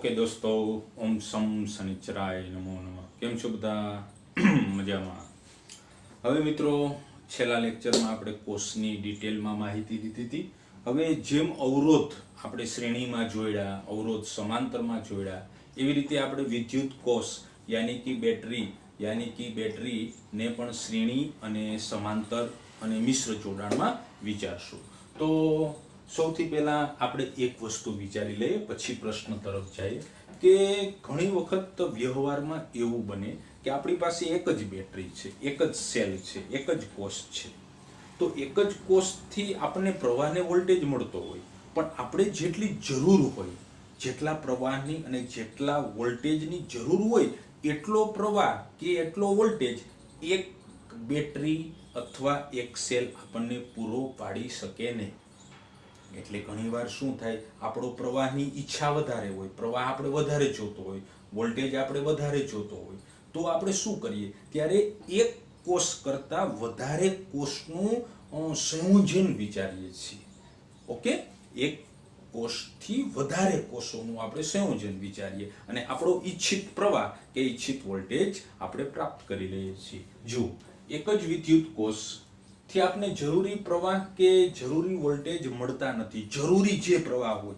Okay દોસ્તો, ઓમ સમ શનિચરાય નમો નમઃ. કેમ છો બધા? મજામાં. હવે મિત્રો, છેલ્લા લેક્ચરમાં આપણે કોષની ડિટેલમાં માહિતી દીધી હતી. હવે જેમ અવરોધ આપણે શ્રેણીમાં જોડ્યા, અવરોધ સમાંતરમાં જોડ્યા, એવી રીતે આપણે વિદ્યુત કોષ યાની કે બેટરીને પણ શ્રેણી અને સમાંતર અને મિશ્ર જોડાણમાં વિચારશું. તો સૌથી પહેલા આપણે એક વસ્તુ વિચારી લઈએ, પછી પ્રશ્ન તરફ જઈએ કે ઘણી વખત વ્યવહારમાં એવું બને કે આપણી પાસે એક જ બેટરી છે, એક જ સેલ છે, એક જ કોષ છે. તો એક જ કોષથી આપણને પ્રવાહને વોલ્ટેજ મળતો હોય, પણ આપણે જેટલી જરૂર હોય, જેટલા પ્રવાહની અને જેટલા વોલ્ટેજની જરૂર હોય, એટલો પ્રવાહ કે એટલો વોલ્ટેજ એક બેટરી અથવા એક સેલ આપણને પૂરો પાડી શકે નહીં. એટલે ઘણીવાર શું થાય, આપણો પ્રવાહની ઈચ્છા વધારે હોય, પ્રવાહ આપણે વધારે જોતો હોય, વોલ્ટેજ આપણે વધારે જોતો હોય, તો આપણે શું કરીએ, ત્યારે એક કોષ કરતાં વધારે કોષનું સંયોજન વિચારીએ છીએ. ઓકે, એક કોષથી વધારે કોષોનું આપણે સંયોજન વિચારીએ અને આપણો ઈચ્છિત પ્રવાહ કે ઈચ્છિત વોલ્ટેજ આપણે પ્રાપ્ત કરી લઈએ છીએ. જો એક જ વિદ્યુત કોષ થી આપને જરૂરી પ્રવાહ કે જરૂરી વોલ્ટેજ મળતા નથી, જરૂરી જે પ્રવાહ હોય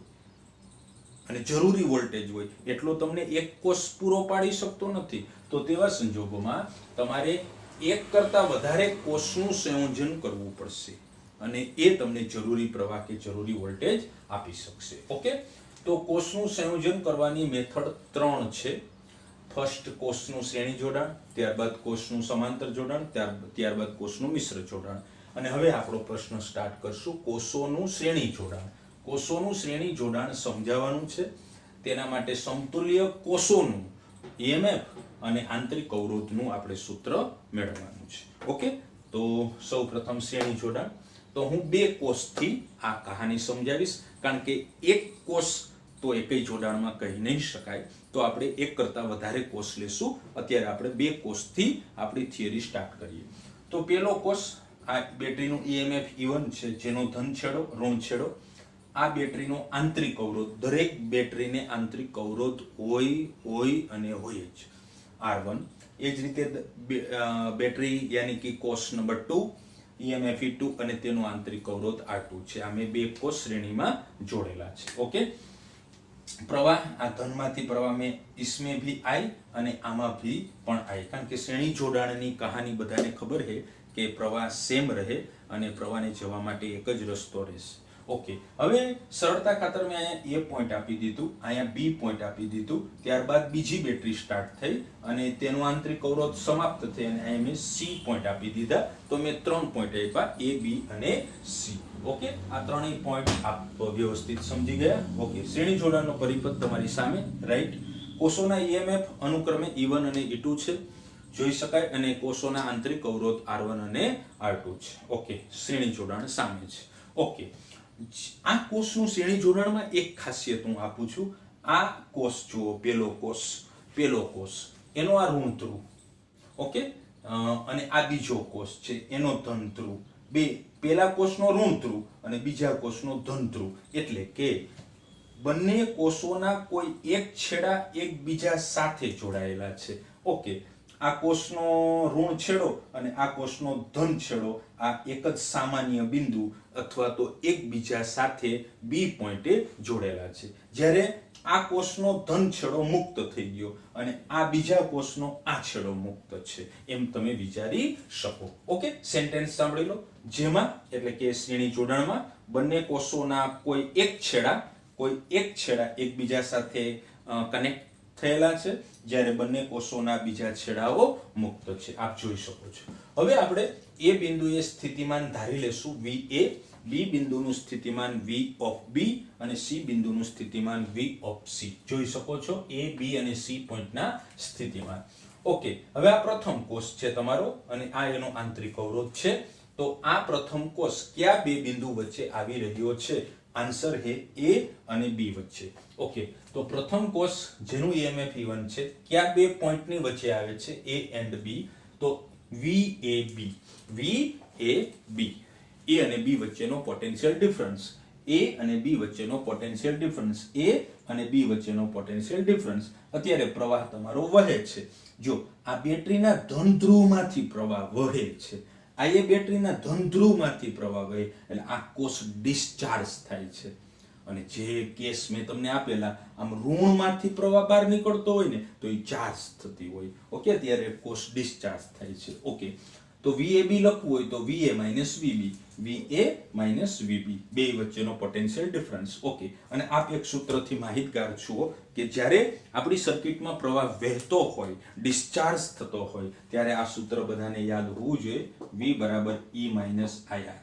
અને જરૂરી વોલ્ટેજ હોય એટલો તમને એક કોષ પૂરો પાડી શકતો નથી. તો તેવા સંજોગોમાં તમારે એક કરતાં વધારે કોષનું સંયોજન કરવું પડશે અને એ તમને જરૂરી પ્રવાહ કે જરૂરી વોલ્ટેજ આપી શકશે. ઓકે, તો કોષનું સંયોજન કરવાની મેથડ 3 છે. ફર્સ્ટ કોષનું શ્રેણી જોડાણ, ત્યારબાદ કોષનું સમાંતર જોડાણ, ત્યારબાદ કોષનું મિશ્ર જોડાણ. અને હવે આપણો પ્રશ્ન સ્ટાર્ટ કરશું કોષોનું શ્રેણી જોડાણ. કોષોનું શ્રેણી જોડાણ સમજાવવાનું છે. તેના માટે સમતુલ્ય કોષોનું EMF અને આંતરિક અવરોધનું આપણે સૂત્ર મેળવવાનું છે. ઓકે, તો સૌપ્રથમ શ્રેણી જોડાણ. તો હું બે કોષથી આ કહાની સમજાવીશ, કારણ કે એક કોષ તો એકય જોડાણમાં કહી નહીં શકાય, તો આપણે એક કરતાં વધારે કોષ લેશું. અત્યારે આપણે બે કોષથી આપણી થિયરી સ્ટાર્ટ કરીએ. તો પહેલો કોષ, આ બેટરીનું EMF E1 છે, જેનો ધન છેડો, ઋણ છેડો. આ બેટરીનો આંતરિક અવરોધ, દરેક બેટરીને આંતરિક અવરોધ હોય અને હોય જ R1. એ જ રીતે બેટરી યાની કે કોષ નંબર 2, EMF E2 અને તેનો આંતરિક અવરોધ R2 છે. આ મેં બે કોષ શ્રેણીમાં જોડેલા છે. ઓકે, પ્રવાહ, આ ધનમાંથી પ્રવાહ મેં इसमें भी I અને આમાં भी પણ I, કારણ કે શ્રેણી જોડાણની કહાની બધાને ખબર છે કે પ્રવાહ સેમ રહે અને પ્રવાહને જવા માટે એક જ રસ્તો રહેશે. ઓકે, હવે સરળતા ખાતર મેં અહીંયા A પોઈન્ટ આપી દીધું, અહીંયા B પોઈન્ટ આપી દીધું. ત્યારબાદ બીજી બેટરી સ્ટાર્ટ થઈ અને તેનો આંતરિક અવરોધ સમાપ્ત થઈ અને અહીંયા મેં C પોઈન્ટ આપી દીધા. તો મેં 3 પોઈન્ટ આપ્યા, A, B અને C. ઓકે, આ ત્રણેય પોઈન્ટ આપ વ્યવસ્થિત સમજી ગયા. ઓકે, શ્રેણી જોડાણનો પરિપથ તમારી સામે, રાઈટ. કોષોના EMF અનુક્રમે E1 અને E2 છે, જોઈ શકાય, અને કોષોના આંતરિક અવરોધ R1 અને R2 છે. ઓકે, શ્રેણી જોડાણ સામે છે. ઓકે, આ કોષનું શ્રેણી જોડાણમાં એક ખાસિયત હું આપું છું. આ કોષ જુઓ, પેલો કોષ એનો આ ઋણ ધ્રુવ, ઓકે, અને આ બીજો કોષ છે એનો ધન ધ્રુવ. પેલા કોષનો ઋણ ધ્રુવ અને બીજા કોષનો ધન ધ્રુવ, એટલે કે બંને કોષોના કોઈ એક છેડા એકબીજા સાથે જોડાયેલા છે. ઓકે, આ કોષનો ઋણ છેડો અને આ કોષનો ધન છેડો આ એક જ સામાન્ય બિંદુ અથવા તો એકબીજા સાથે B પોઈન્ટે જોડેલા છે. જ્યારે આ કોષનો ધન છેડો મુક્ત થઈ ગયો અને આ બીજા કોષનો આ છેડો મુક્ત છે, એમ તમે વિચારી શકો. ઓકે, સેન્ટેન્સ સાંભળી લો. જેમાં એટલે કે શ્રેણી જોડાણમાં બંને કોષોના કોઈ એક છેડા એકબીજા સાથે કનેક્ટ થયેલા છે, જ્યારે બંને કોષોના બીજા છેડાઓ મુક્ત છે. આપ જોઈ શકો છો. હવે આપણે A બિંદુએ સ્થિતિમાન ધારી લેશું VA, B બિંદુનું સ્થિતિમાન V of B અને C બિંદુનું સ્થિતિમાન V of C. જોઈ શકો છો A, B અને C પોઈન્ટના સ્થિતિમાન. ઓકે, હવે આ પ્રથમ કોષ છે તમારો અને આ એનો આંતરિક અવરોધ છે. તો આ પ્રથમ કોષ કયા બે બિંદુ વચ્ચે આવી રહ્યો છે? આન્સર છે A અને B વચ્ચે. ઓકે, તો પ્રથમ કોષ જેનું EMF E1 છે, કયા બે પોઈન્ટની વચ્ચે આવે છે? A and B. તો VAB, A અને B વચ્ચેનો પોટેન્શિયલ ડિફરન્સ A અને B વચ્ચેનો પોટેન્શિયલ ડિફરન્સ. A અને B વચ્ચેનો પોટેન્શિયલ ડિફરન્સ. અત્યારે પ્રવાહ તમારો વહે છે. જો આ બેટરીના ધન ધ્રુવમાંથી પ્રવાહ વહે છે, આ એ બેટરીના ધન ધ્રુવમાંથી પ્રવાહ વહે એટલે આ કોષ ડિસ્ચાર્જ થાય છે. અને જે કેસ મેં તમને આપેલા આમ ઋણમાંથી પ્રવાહ બહાર નીકળતો હોય ને તો એ ચાર્જ થતી હોય. ઓકે, ત્યારે કોષ ડિસ્ચાર્જ થાય છે. ઓકે, તો VAB લખવું હોય તો VA minus VB, VA minus VB બે વચ્ચેનો પોટેન્શિયલ ડિફરન્સ. ઓકે, અને આપ એક સૂત્રથી માહિતગાર છો કે જ્યારે આપણી સર્કિટમાં પ્રવાહ વહેતો હોય, ડિસ્ચાર્જ થતો હોય ત્યારે આ સૂત્ર બધાને યાદ હોવું જોઈએ. V બરાબર E માઇનસ IR.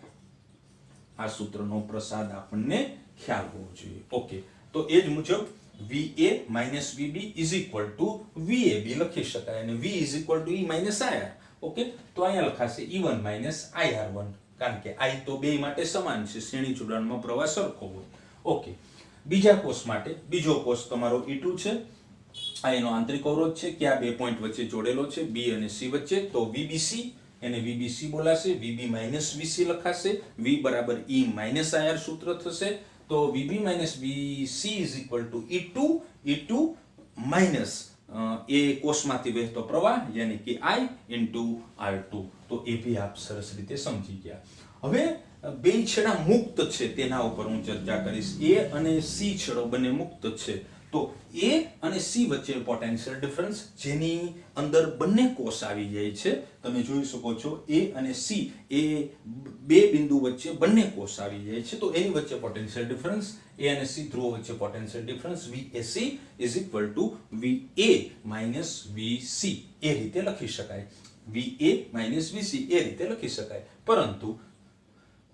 આ સૂત્રનો પ્રસાદ આપણને ખ્યાલ હોવો જોઈએ. ઓકે, તો એ જ મુજબ VA minus VB is equal to VAB લખી શકાય અને V is equal two E minus IR. Okay, તો અહીંયા લખાશે E1 માઇનસ IR1 કારણ કે I તો બે માટે સમાન છે, શ્રેણી જોડાણમાં પ્રવાહ સરખો હોય. ઓકે, બીજા કોષ માટે બીજો કોષ તમારો E2 છે. આ એનો આંતરિક અવરોધ છે કે આ બે પોઈન્ટ વચ્ચે જોડેલો છે B અને C વચ્ચે. તો VBC એને VBC બોલાશે, VB માઇનસ VC લખાશે. V બરાબર E માઇનસ IR સૂત્ર થશે. તો VB minus VC is equal to E2 minus એ કોષમાંથી વહેતો પ્રવાહ યાની કે I ઇન્ટુ R2. તો એ ભી આપ સરસ રીતે સમજી ગયા. હવે બે છેડા મુક્ત છે તેના ઉપર હું ચર્ચા કરીશ. A અને C છેડો બંને મુક્ત છે. તો A અને C વચ્ચે પોટેન્શિયલ ડિફરન્સ જેની અંદર બંને કોષ આવી જાય છે. તમે જોઈ શકો છો A અને C એ બે બિંદુ વચ્ચે બંને કોષ આવી જાય છે. તો એની વચ્ચે પોટેન્શિયલ ડિફરન્સ A અને C ધ્રુવો વચ્ચે potential difference VAC is equal two VA minus VC એ રીતે લખી શકાય. VA માઇનસ VC એ રીતે લખી શકાય. પરંતુ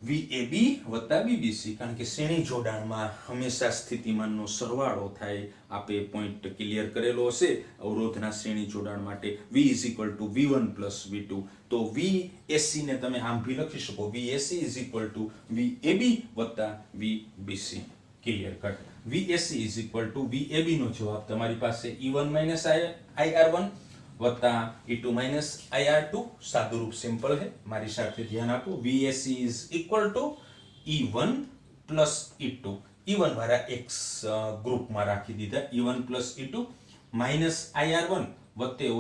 VAB વત્તા VBC કારણ કે શ્રેણી જોડાણમાં હંમેશા સ્થિતિમાનનો સરવાળો થાય. આપે પોઈન્ટ ક્લિયર કરેલો હશે અવરોધના શ્રેણી જોડાણ માટે V is equal two V1 plus V2. તો VAC ને તમે આમ ભી લખી શકો VAC is equal to VAB વત્તા VBC. Clear cut. VAC is equal to VAB નો જવાબ તમારી પાસે E1 માઇનસ IR1 વત્તા E2 માઇનસ IR2. સાદું રૂપ સિમ્પલ है, મારી સાથે ધ્યાન આપો. VAC is equal to E1 plus E2. E1 વાળા X ગ્રુપમાં રાખી દીધા. E1 plus E2 minus IR1 વત્તે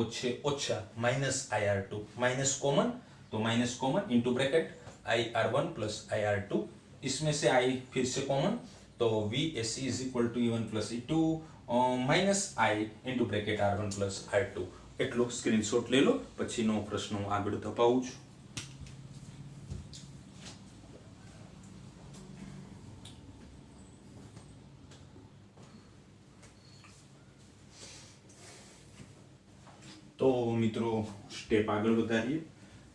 ઓછા માઇનસ IR2. माइनस कॉमन तो minus common into bracket IR1 plus IR2. इसमें से I फिर से कॉमन तो VAC is equal to E1 plus E2 minus I into bracket R1 plus R2. એટલો screenshot લઈ લો, પછીનો પ્રશ્ન હું આગળ ધપાવું છું. તો મિત્રો સ્ટેપ આગળ વધારીએ.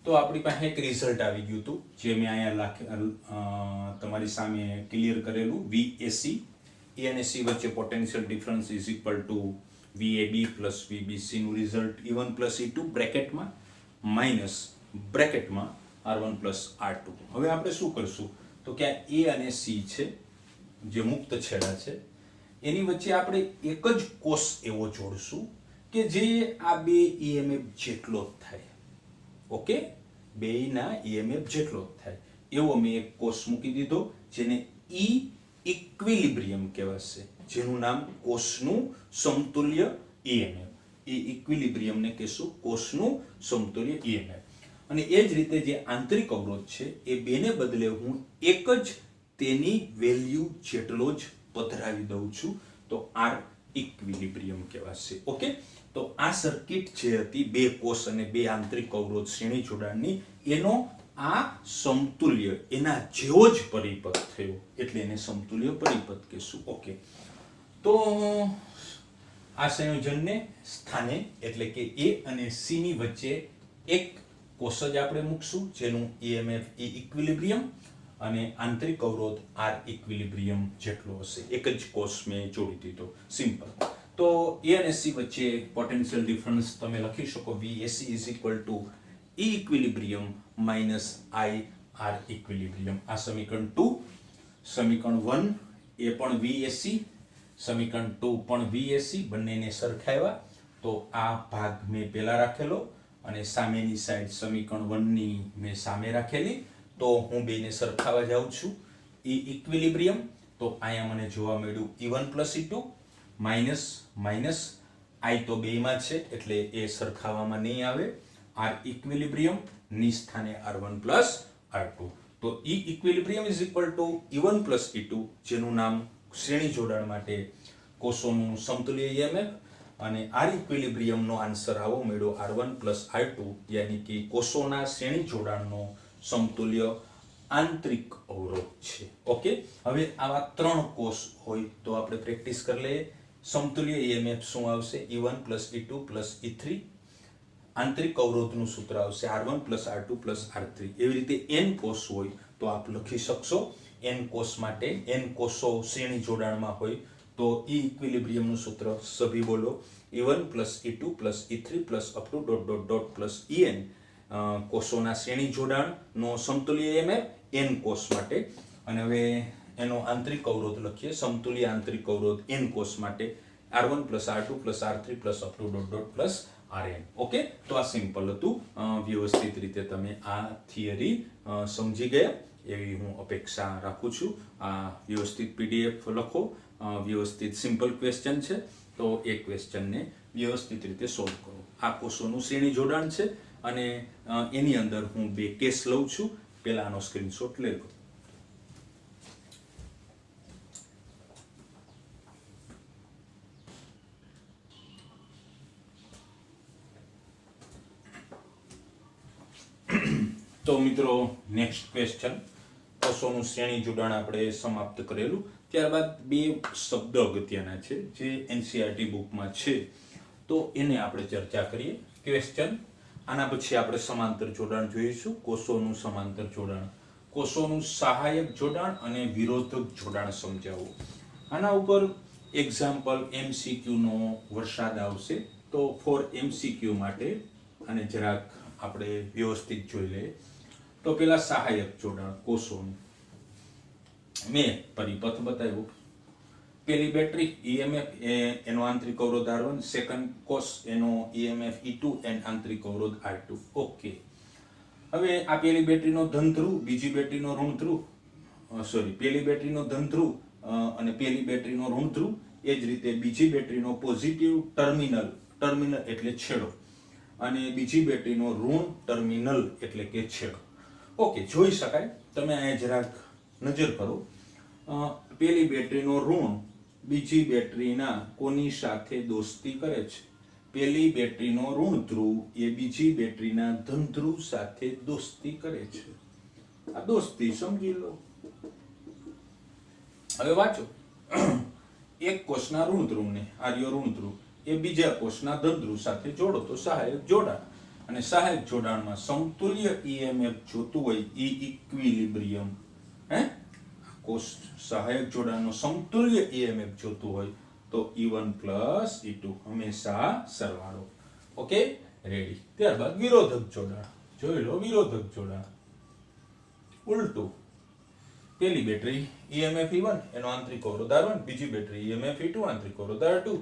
તો આપણી પાસે એક રિઝલ્ટ આવી ગયું હતું જે મેં અહીંયા તમારી સામે ક્લિયર કરેલું. VAC A અને C વચ્ચે potential difference is equal to VAB plus VBC નું રિઝલ્ટ E1 પ્લસ E2 બ્રેકેટમાં માઇનસ બ્રેકેટમાં R1 પ્લસ R2. હવે આપણે શું કરશું તો કે A અને C છે જે મુક્ત છેડા છે એની વચ્ચે આપણે એક જ કોષ એવો જોડશું કે જે આ બે EMF જેટલો જ થાય. ઓકે, બેયના EMF જેટલો જ થાય એવો મેં એક કોષ મૂકી દીધો જેને E ઇક્વિલિબ્રિયમ કહેવાશે, જેનું નામ કોષનું સમતુલ્ય EMF. એ ઇક્વિલિબ્રિયમને કહેશું કોષનું સમતુલ્ય EMF. અને એ જ રીતે જે આંતરિક અવરોધ છે એ બેને બદલે હું એક જ તેની વેલ્યુ જેટલો જ પધરાવી દઉં છું તો R ઇક્વિલિબ્રિયમ કહેવાશે. ઓકે, તો આ સર્કિટ જે હતી બે કોષ અને બે આંતરિક અવરોધ શ્રેણી જોડાણની એનો આ સમતુલ્ય એના જેવો જ પરિપથ થયો એટલે એને સમતુલ્ય પરિપથ કહેશું. ઓકે, તો આ સંયોજનને સ્થાને એટલે કે A અને C ની વચ્ચે એક કોષ જ આપણે મૂકશું જેનું EMF E ઇક્વિલિબ્રિયમ અને આંતરિક અવરોધ R ઇક્વિલિબ્રિયમ જેટલો હશે. એક જ કોષ મેં જોડી દીધો. સિમ્પલ. તો A અને C વચ્ચે પોટેન્શિયલ ડિફરન્સ તમે લખી શકો VAC is equal two E equilibrium minus I R equilibrium. આ સમીકરણ 2. સમીકરણ 1 એ પણ VAC, સમીકરણ 2 પણ VAC, બંનેને સરખાવ્યા તો આ ભાગ મેં પહેલા રાખેલો અને સામેની સાઈડ સમીકરણ 1 ની મેં સામે રાખેલી. તો હું બેને સરખાવવા જાઉં છું. ઈ ઇક્વિલિબ્રિયમ, તો અહીંયા મને જોવા મળ્યું E1 plus E2 minus minus આઈ તો બેમાં છે એટલે એ સરખાવવામાં નહીં આવે. આર ઇક્વિલિબ્રિયમ ની સ્થાને R1 પ્લસ R2. તો E equilibrium is equal to E1 plus E2, જેનું નામ શ્રેણી જોડાણ માટે કોષોનું સમતુલ્ય EMF, અને આર ઇક્વિલિબ્રિયમ નો આન્સર આવો મળ્યો R1 પ્લસ R2, યાની કે કોષોના શ્રેણી જોડાણનો સમતુલ્ય આંતરિક અવરોધ છે. ઓકે, હવે આવા 3 કોષ હોય તો આપણે પ્રેક્ટિસ કરી લઈએ. સમતુલ્ય EMF શું આવશે? E1 plus E2 plus E3. આંતરિક અવરોધનું સૂત્ર આવશે R1 plus R2 plus R3. એવી રીતે n કોષ હોય તો આપ લખી શકશો. n કોષ માટે n કોષો શ્રેણી જોડાણમાં હોય તો ઈ ઇક્વિલિબ્રિયમનું સૂત્ર સભી બોલો E1 plus E2 plus E3 plus up to dot dot dot plus En. કોષોના શ્રેણી જોડાણનો સમતુલ્ય EMF n કોષ માટે. અને હવે એનો આંતરિક અવરોધ લખીએ. સમતુલ્ય આંતરિક અવરોધ n કોષ માટે R1 plus R2 plus R3 plus up to dot dot plus Rn. Okay, તો આ સિમ્પલ હતું. વ્યવસ્થિત રીતે તમે આ થિયરી સમજી ગયા એવી હું અપેક્ષા રાખું છું. આ વ્યવસ્થિત PDF લખો. વ્યવસ્થિત સિમ્પલ ક્વેશ્ચન છે તો એ ક્વેશ્ચનને વ્યવસ્થિત રીતે સોલ્વ કરો. આ કોષોનું શ્રેણી જોડાણ છે અને એની અંદર હું 2 કેસ લઉં છું. પહેલાનો સ્ક્રીનશોટ લેજો. તો મિત્રો નેક્સ્ટ ક્વેશ્ચન, કોષોનું શ્રેણી જોડાણ આપણે સમાપ્ત કરેલું. ત્યારબાદ 2 શબ્દ અગત્યના છે જે NCERT બુકમાં છે તો એને આપણે ચર્ચા કરીએ. ક્વેશ્ચન, આના પછી આપણે સમાંતર જોડાણ જોઈશું. કોષોનું સમાંતર જોડાણ, કોષોનું સહાયક જોડાણ અને વિરોધક જોડાણ સમજાવો. આના ઉપર એક્ઝામ્પલ MCQ નો વરસાદ આવશે. તો ફોર MCQ માટે આને જરાક આપણે વ્યવસ્થિત જોઈ લઈએ. તો પેલા સહાયક જોડાણ કોષોનું મેં પરિપથ બતાવ્યો. પેલી બેટરી EMF એનો આંતરિક અવરોધ R1, સેકન્ડ કોષ એનો EMF E2 એન્ડ આંતરિક અવરોધ R2. ઓકે, હવે આ પેલી બેટરીનો ધન ધ્રુવ, બીજી બેટરીનો ઋણ ધ્રુવ, પેલી બેટરીનો ધન ધ્રુવ અને પેલી બેટરીનો ઋણ ધ્રુવ. એ જ રીતે બીજી બેટરીનો પોઝિટિવ ટર્મિનલ એટલે છેડો, અને બીજી બેટરીનો ઋણ ટર્મિનલ એટલે કે છેડો. ઓકે, જોઈ શકાય. તમે અહીંયા જરાક નજર કરો. પેલી બેટરીનો ઋણ બીજી બેટરીના કોની સાથે દોસ્તી કરે છે? પેલી બેટરીનો ઋણ ધ્રુવ એ બીજી બેટરીના ધન ધ્રુવ સાથે દોસ્તી કરે છે. આ દોસ્તી સમજી લો. હવે વાંચો. એક કોષના ઋણ ધ્રુવને, આર્ય ઋણ ધ્રુવ, એ બીજા કોષના ધન ધ્રુવ સાથે જોડો તો સહાયક જોડાણ. અને સહાયક જોડાણમાં સમતુલ્ય EMF જોતું હોય, ઈ ઇક્વિલિબ્રિયમ, કોષ સહાયક જોડાણનો સમતુલ્ય EMF જોતું હોય તો E1 પ્લસ E2 હંમેશા સરવાળો. Okay, ready. ત્યારબાદ વિરોધક જોડાણ જોઈ લો. વિરોધક જોડાણ ઉલટું. પેલી બેટરી EMF E1 એનો આંતરિક અવરોધ R1, બીજી બેટરી EMF E2 આંતરિક અવરોધ R2.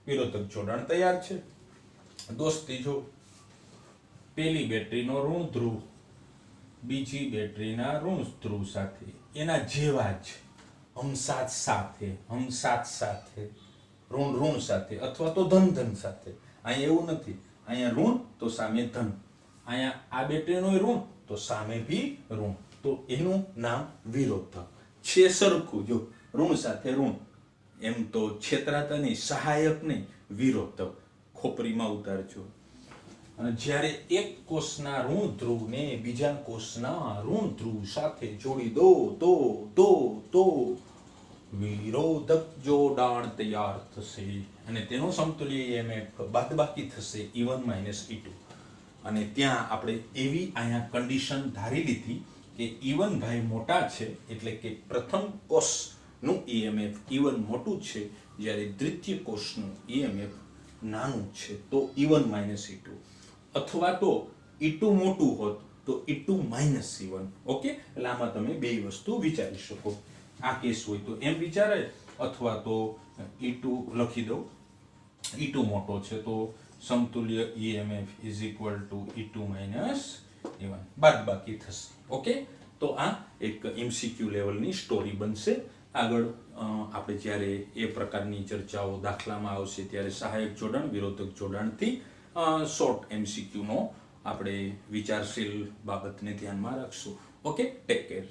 વિરોધક જોડાણ તૈયાર છે. દોસ્તી જો. પેલી બેટરીનો ઋણ ધ્રુવ બીજી બેટરીના ઋણ ધ્રુવ સાથે એના જેવા જ હમસાથ સાથે ઋણ સાથે અથવા તો ધન સાથે. અહીંયા એવું નથી. અહીંયા ઋણ તો સામે ધન. અહીંયા આ બેટરીનો ઋણ તો સામે બી ઋણ. તો એનું નામ વિરોધક છે. સરખું જો, ઋણ સાથે ઋણ, એમ તો છેતરાતા નહીં, સહાયક નહીં, વિરોધક. ખોપરીમાં ઉતારજો. અને જ્યારે એક કોષના ઋણ ધ્રુવને બીજા કોષના ઋણ ધ્રુવ સાથે જોડી દો તો વિરોધક જોડાણ તૈયાર થશે અને તેનો સમતુલ્ય EMF બાદબાકી થશે E1 - E2. અને ત્યાં આપણે એવી અહીંયા કન્ડિશન ધારી લીધી કે E1 ભાઈ મોટા છે એટલે કે પ્રથમ કોષનું EMF E1 મોટું છે, જ્યારે દ્વિતીય કોષનું EMF નાનું છે તો E1 - E2. અથવા તો E2 મોટું હોત તો E2 - E1. ઓકે, એટલે આમાં તમે બે વસ્તુ વિચારી શકો. આ કેસ હોય તો એમ વિચારાય, અથવા તો E2 લખી દો. E2 મોટો છે તો સમતુલ્ય EMF = E2 - E1 બાદબાકી થશે. ઓકે, તો આ એક MCQ લેવલની સ્ટોરી બનશે. આગળ આપણે જ્યારે એ પ્રકારની ચર્ચાઓ દાખલામાં આવશે ત્યારે સહાયક જોડાણ વિરોધક જોડાણથી શોર્ટ MCQ નો આપણે વિચારશીલ બાબતને ધ્યાનમાં રાખશું. Okay, take care.